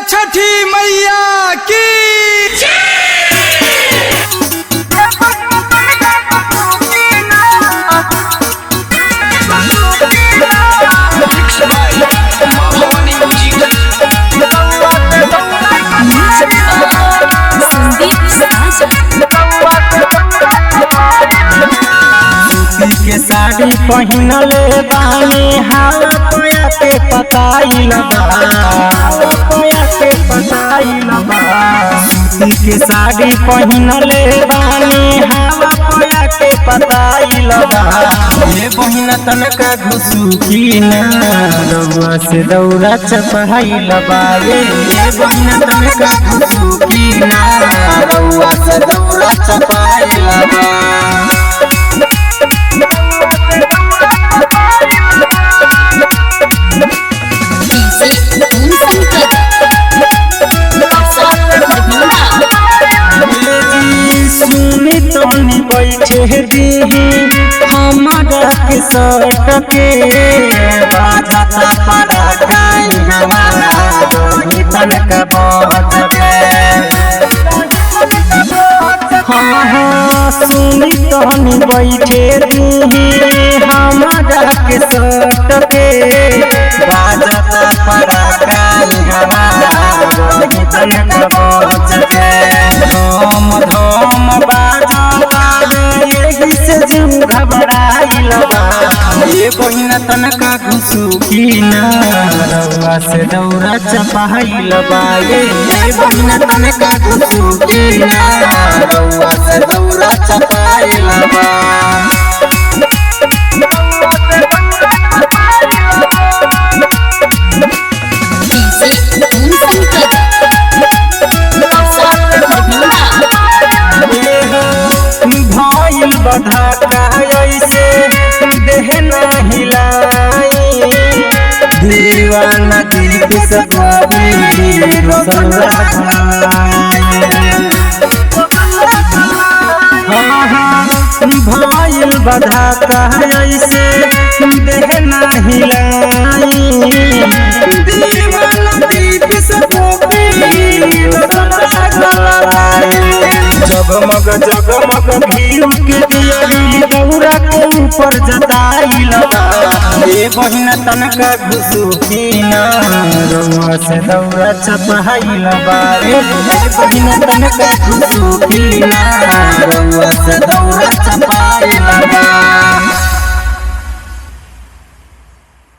छठी मैया की के साड़ी पहिनले बानी हवा पोया के पताइल बा पोया के पताइल बा सूती के साड़ी पहिनले बानी हवा पोया के पताइल बा ये बहिन तनका घुसुकी ना रउआ से दौरा चपहाइल बा ये बहिन तनका घुसुकी ना रउआ से दौरा चपहाइल बा सुनी तोनी बैठे दीही हमारा के सट के बाजा पड़ा गाई हमारा तनक बहुत हाँ सुनी तोनी बैठे दीही हमारा के सट के बाजा पड़ा गाई हमारा तनक बहुत धम धम बाजा बाजे से जीव घबराइल बा ये बहिन तनका घुसुकी ना रउआ से दौरा चपहाइल बा ये बहिन तनका घुसुकी ना रउआ से दौरा चपहाइल बा भइल बधाका ऐसे देह न हिलाई दीवाना दिल के सगाई भइल बधाका ऐसे देह न हिलाई दीवाना दिल के सगाई जगमग जगमग भीड़ के दियरी दौरा के ऊपर जताइल बा ये बहिन तनका घुसुकी ना रउआ से दौरा चपहाइल बा ये बहिन तनका घुसुकी ना रउआ से दौरा चपहाइल बा।